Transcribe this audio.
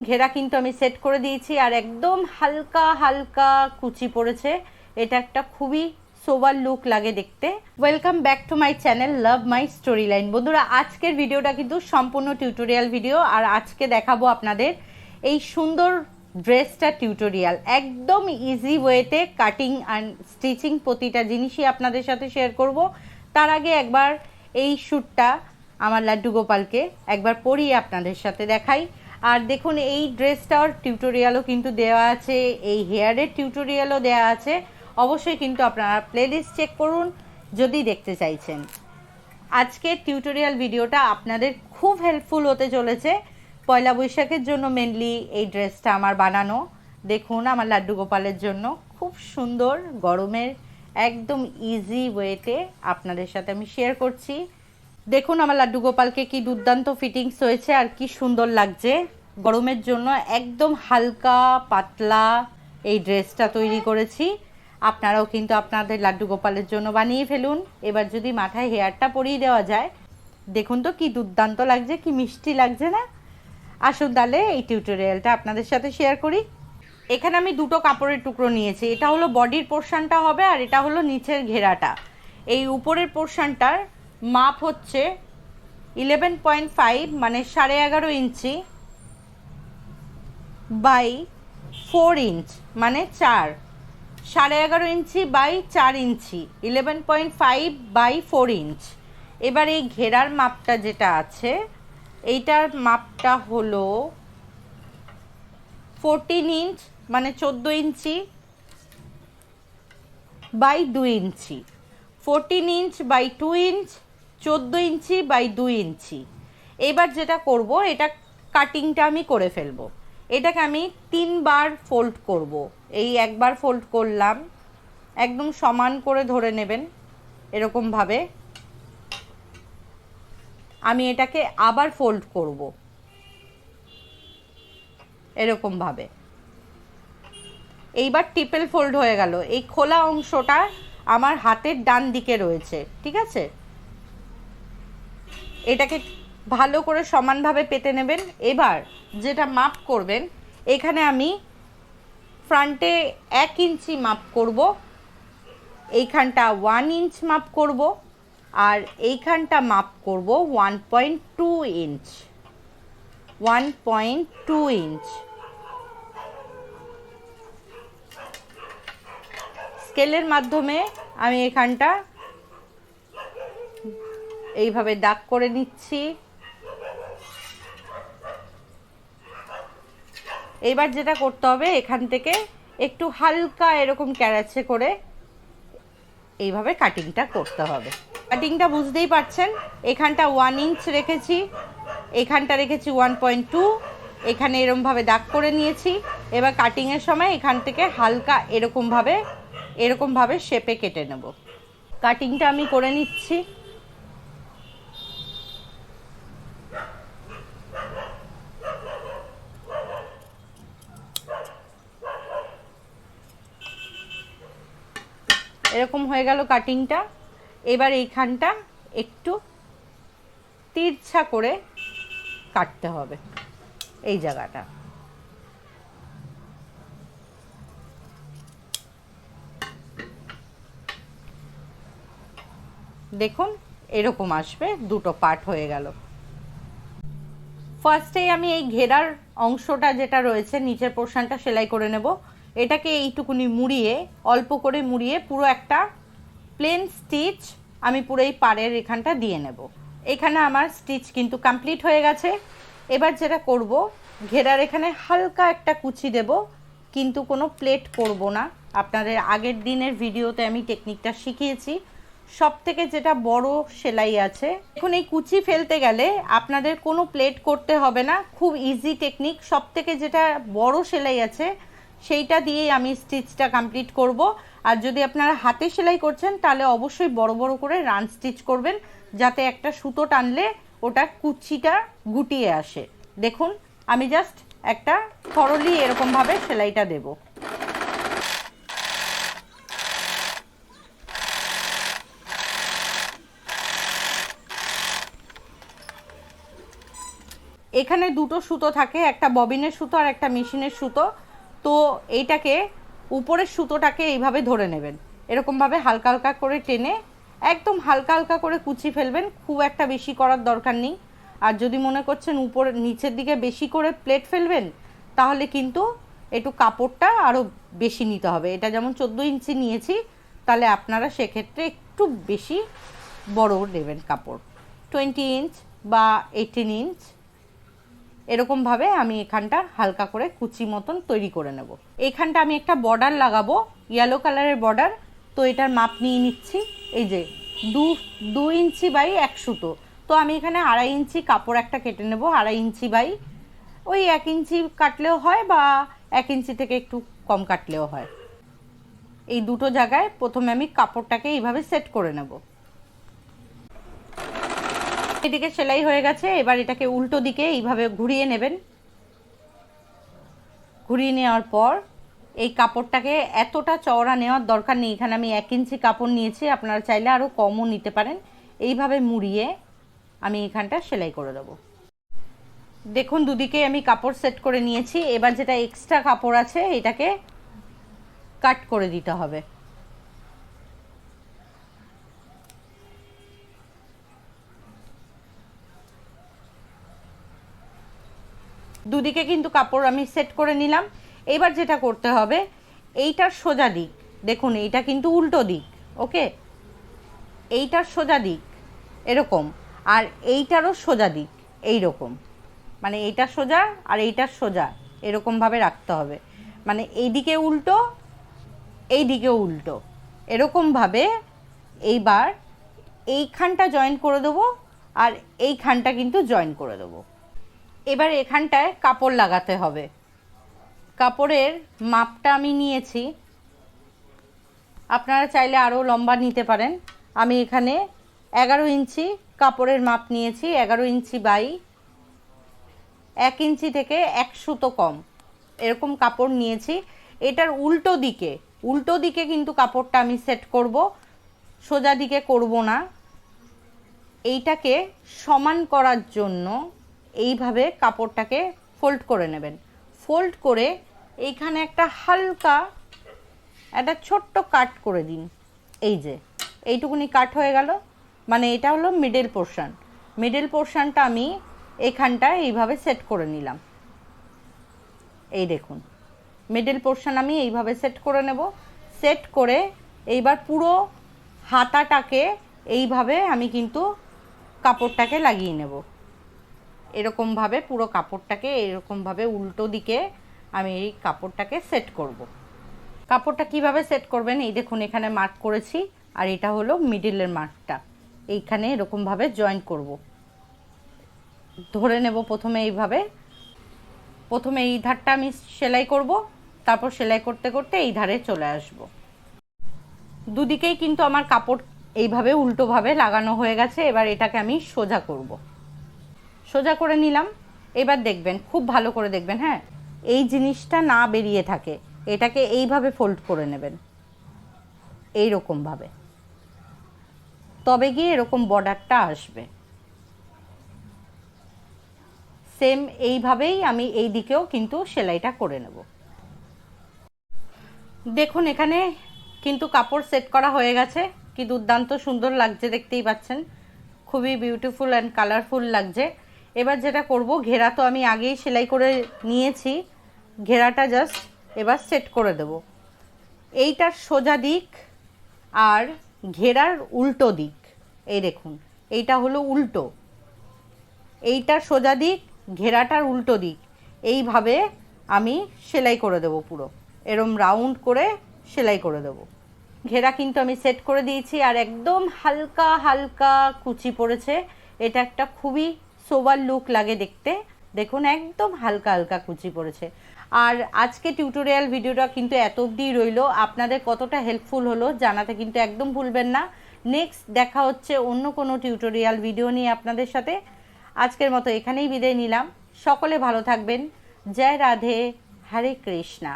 ঘেরা কিন্তু আমি সেট করে দিয়েছি আর একদম হালকা হালকা কুচি পড়েছে। এটা একটা খুবই সোবার লুক লাগে দেখতে। Welcome back to my channel love my story line. বন্ধুরা, আজকের ভিডিওটা কিন্তু সম্পূর্ণ টিউটোরিয়াল ভিডিও, আর আজকে দেখাবো আপনাদের এই সুন্দর ড্রেসটা টিউটোরিয়াল, একদম ইজি ওয়েতে কাটিং অ্যান্ড স্টিচিং প্রতিটা জিনিসই আপনাদের সাথে শেয়ার করব। তার আগে একবার এই শ্যুটটা আমার লাড্ডু গোপালকে একবার পরিয়ে আপনাদের সাথে দেখাই। আর দেখুন, এই ড্রেসটার টিউটোরিয়ালও কিন্তু দেওয়া আছে, এই হেয়ারের টিউটোরিয়ালও দেওয়া আছে। অবশ্যই কিন্তু আপনারা প্লেলিস্ট চেক করুন যদি দেখতে চাইছেন। আজকের টিউটোরিয়াল ভিডিওটা আপনাদের খুব হেল্পফুল হতে চলেছে। পয়লা বৈশাখের জন্য মেনলি এই ড্রেসটা আমার বানানো। দেখুন, আমার লাড্ডু গোপালের জন্য খুব সুন্দর গরমের একদম ইজি ওয়েতে আপনাদের সাথে আমি শেয়ার করছি। দেখুন আমার লাড্ডু গোপালকে কি দুর্দান্ত ফিটিংস হয়েছে আর কি সুন্দর লাগছে। গরমের জন্য একদম হালকা পাতলা এই ড্রেসটা তৈরি করেছি। আপনারাও কিন্তু আপনাদের লাড্ডু গোপালের জন্য বানিয়ে ফেলুন। এবার যদি মাথায় হেয়ারটা পরিয়ে দেওয়া যায়, দেখুন তো কি দুর্দান্ত লাগছে, কি মিষ্টি লাগছে না? আসুন তাহলে এই টিউটোরিয়ালটা আপনাদের সাথে শেয়ার করি। এখানে আমি দুটো কাপড়ের টুকরো নিয়েছি। এটা হলো বডির পোর্শনটা হবে আর এটা হলো নিচের ঘেরাটা। এই উপরের পোর্শনটার মাপ হচ্ছে 11.5 মানে 11.5 ইঞ্চি বাই 4 ইঞ্চ মানে 4, 11.5 inch by 4 inch, 11.5 by 4 inch. এবার এই ঘেরার মাপটা যেটা আছে, এইটার মাপটা হলো 14 ইঞ্চ মানে 14 inch by 2 inch, 14 inch by 2 inch, 14 inch by 2 inch. এবার যেটা করব, এটা কাটিংটা আমি করে ফেলবো। এটাকে আমি 3 বার ফোল্ড করব। এই একবার ফোল্ড করলাম, একদম সমান করে ধরে নেবেন এরকমভাবে। আমি এটাকে আবার ফোল্ড করব এরকমভাবে। এইবার ট্রিপল ফোল্ড হয়ে গেল। এই খোলা অংশটা আমার হাতের ডান দিকে রয়েছে, ঠিক আছে? এটাকে ভালো করে সমানভাবে পেতে নেবেন। এবার যেটা মাপ করবেন, এখানে আমি ফ্রন্টে 1 ইঞ্চি মাপ করব, এইখানটা 1 ইঞ্চ মাপ করব, আর এইখানটা মাপ করব 1.2 ইঞ্চ, 1.2 ইঞ্চ। স্কেলের মাধ্যমে আমি এখানটা এইভাবে দাগ করে নিচ্ছি। এইবার যেটা করতে হবে, এখান থেকে একটু হালকা এরকম ক্যারাচে করে এইভাবে কাটিংটা করতে হবে। কাটিংটা বুঝতেই পারছেন, এখানটা 1 ইঞ্চ রেখেছি, এখানটা রেখেছি 1.2, এখানে এরকমভাবে দাগ করে নিয়েছি। এবার কাটিংয়ের সময় এখান থেকে হালকা এরকমভাবে শেপে কেটে নেব। কাটিংটা আমি করে নিচ্ছি। এরকম হয়ে গেল কাটিংটা। এবার এইখানটা একটু তিরছা করে কাটতে হবে, এই জায়গাটা। দেখুন এরকম আসবে, দুটো পার্ট হয়ে গেল। ফার্স্টেই আমি এই ঘেরার অংশটা যেটা রয়েছে নিচের পোর্শনটা সেলাই করে নেব। এটাকে এইটুকুনি মুড়িয়ে, অল্প করে মুড়িয়ে পুরো একটা প্লেন স্টিচ আমি পুরো এই পাড়ের এখানটা দিয়ে নেব। এখানে আমার স্টিচ কিন্তু কমপ্লিট হয়ে গেছে। এবার যেটা করব, ঘেরার এখানে হালকা একটা কুচি দেব, কিন্তু কোনো প্লেট করব না। আপনাদের আগের দিনের ভিডিওতে আমি টেকনিকটা শিখিয়েছি। সব থেকে যেটা বড় সেলাই আছে, এখন এই কুচি ফেলতে গেলে আপনাদের কোনো প্লেট করতে হবে না, খুব ইজি টেকনিক। সব থেকে যেটা বড় সেলাই আছে সেইটা দিয়েই আমি স্টিচটা কমপ্লিট করব। আর যদি আপনারা হাতে সেলাই করছেন তাহলে অবশ্যই বড় বড় করে রান স্টিচ করবেন, যাতে একটা সুতো টানলে ওটা কুচিটা গুটিয়ে আসে। দেখুন আমি জাস্ট একটা থরলি এরকমভাবে সেলাইটা দেব। এখানে দুটো সুতো থাকে, একটা ববিনের সুতো আর একটা মেশিনের সুতো। তো এইটাকে উপরের সুতোটাকে এইভাবে ধরে নেবেন, এরকমভাবে হালকা হালকা করে টেনে একদম হালকা হালকা করে কুচি ফেলবেন, খুব একটা বেশি করার দরকার নেই। আর যদি মনে করছেন উপর নিচের দিকে বেশি করে প্লেট ফেলবেন, তাহলে কিন্তু একটু কাপড়টা আরও বেশি নিতে হবে। এটা যেমন 14 ইঞ্চি নিয়েছি, তাহলে আপনারা সেক্ষেত্রে একটু বেশি বড় নেবেন কাপড়, 20 ইঞ্চ বা 18 ইঞ্চ এরকমভাবে আমি এখানটা হালকা করে কুচি মতন তৈরি করে নেব। এইখানটা আমি একটা বর্ডার লাগাবো, ইয়েলো কালারের বর্ডার। তো এটার মাপ নিয়ে নিচ্ছি, এই যে 2 ইঞ্চি বাই 1 সুতো। তো আমি এখানে 2.5 ইঞ্চি কাপড় একটা কেটে নেব, 2.5 ইঞ্চি বাই ওই 1 ইঞ্চি কাটলেও হয়, বা 1 ইঞ্চি থেকে একটু কম কাটলেও হয়। এই দুটো জায়গায় প্রথমে আমি কাপড়টাকে এইভাবে সেট করে নেব। এদিকে সেলাই হয়ে গেছে, এবার এটাকে উল্টো দিকে এইভাবে ঘুরিয়ে নেবেন। ঘুরিয়ে নেওয়ার পর এই কাপড়টাকে এতটা চওড়া নেওয়ার দরকার নেই, এখানে আমি 1 ইঞ্চি কাপড় নিয়েছি, আপনারা চাইলে আরও কমও নিতে পারেন। এইভাবে মুড়িয়ে আমি এখানটা সেলাই করে দেবো। দেখুন দুদিকে আমি কাপড় সেট করে নিয়েছি, এবার যেটা এক্সট্রা কাপড় আছে এটাকে কাট করে দিতে হবে। দুদিকে কিন্তু কাপড় আমি সেট করে নিলাম। এবার যেটা করতে হবে, এইটার সোজা দিক দেখুন, এইটা কিন্তু উল্টো দিক, ওকে, এইটার সোজা দিক এরকম, আর এইটারও সোজা দিক এই রকম, মানে এইটার সোজা আর এইটার সোজা এরকমভাবে রাখতে হবে। মানে এইদিকে উল্টো, এইদিকেও উল্টো, এরকমভাবে। এইবার এইখানটা জয়েন করে দেবো, আর এইখানটা কিন্তু জয়েন করে দেবো। এবার এখানটায় কাপড় লাগাতে হবে। কাপড়ের মাপটা আমি নিয়েছি, আপনারা চাইলে আরও লম্বা নিতে পারেন। আমি এখানে 11 ইঞ্চি কাপড়ের মাপ নিয়েছি, 11 ইঞ্চি বাই 1 ইঞ্চি থেকে 1 সুতো কম এরকম কাপড় নিয়েছি। এটার উল্টো দিকে কিন্তু কাপড়টা আমি সেট করব, সোজা দিকে করব না। এইটাকে সমান করার জন্য এইভাবে কাপড়টাকে ফোল্ড করে নেবেন। ফোল্ড করে এইখানে একটা হালকা একটা ছোট্ট কাট করে দিন। এই যে এইটুকুনি কাট হয়ে গেল, মানে এটা হলো মিডল পোর্শন। মিডল পোর্শনটা আমি এখানটায় এইভাবে সেট করে নিলাম। এই দেখুন মিডল পোর্শন আমি এইভাবে সেট করে নেব। সেট করে এইবার পুরো হাতাটাকে এইভাবে আমি কিন্তু কাপড়টাকে লাগিয়ে নেব। এরকমভাবে পুরো কাপড়টাকে এরকমভাবে উল্টো দিকে আমি এই কাপড়টাকে সেট করব। কাপড়টা কিভাবে সেট করবেন, এই দেখুন এখানে মার্ক করেছি, আর এটা হলো মিডলের মার্কটা। এইখানে এরকমভাবে জয়েন করব, ধরে নেব প্রথমে এইভাবে। প্রথমে এই ধারটা আমি সেলাই করব, তারপর সেলাই করতে করতে এই ধারে চলে আসব। দুদিকেই কিন্তু আমার কাপড় এইভাবে উল্টোভাবে লাগানো হয়ে গেছে। এবার এটাকে আমি সোজা করব, সোজা করে নিলাম। এবার দেখবেন, খুব ভালো করে দেখবেন, হ্যাঁ, এই জিনিসটা না বেরিয়ে থাকে, এটাকে এইভাবে ফোল্ড করে নেবেন এই রকমভাবে, তবে গিয়ে এরকম বর্ডারটা আসবে। সেম এইভাবেই আমি এই দিকেও কিন্তু সেলাইটা করে নেব। দেখুন এখানে কিন্তু কাপড় সেট করা হয়ে গেছে, কি দুর্দান্ত সুন্দর লাগছে, দেখতেই পাচ্ছেন, খুবই বিউটিফুল অ্যান্ড কালারফুল লাগছে। এবার যেটা করব, ঘেরা তো আমি আগেই সেলাই করে নিয়েছি, ঘেরাটা জাস্ট এবার সেট করে দেব। এইটার সোজা দিক আর ঘেরার উল্টো দিক, এই দেখুন এইটা হলো উল্টো, এইটার সোজা দিক, ঘেরাটার উল্টো দিক, এইভাবে আমি সেলাই করে দেব। পুরো এরম রাউন্ড করে সেলাই করে দেব। ঘেরা কিন্তু আমি সেট করে দিয়েছি, আর একদম হালকা হালকা কুচি পড়েছে। এটা একটা খুবই সোবার লুক লাগে দেখতে, দেখুন একদম হালকা হালকা কুচি পড়েছে। আর আজকে টিউটোরিয়াল ভিডিওটা কিন্তু এত অবধি রইল, আপনাদের কতটা হেল্পফুল হলো জানাতে কিন্তু একদম ভুলবেন না। নেক্সট দেখা হচ্ছে অন্য কোনো টিউটোরিয়াল ভিডিও নিয়ে আপনাদের সাথে। আজকের মতো এখানেই বিদায় নিলাম, সকলে ভালো থাকবেন। জয় রাধে, হরে কৃষ্ণা।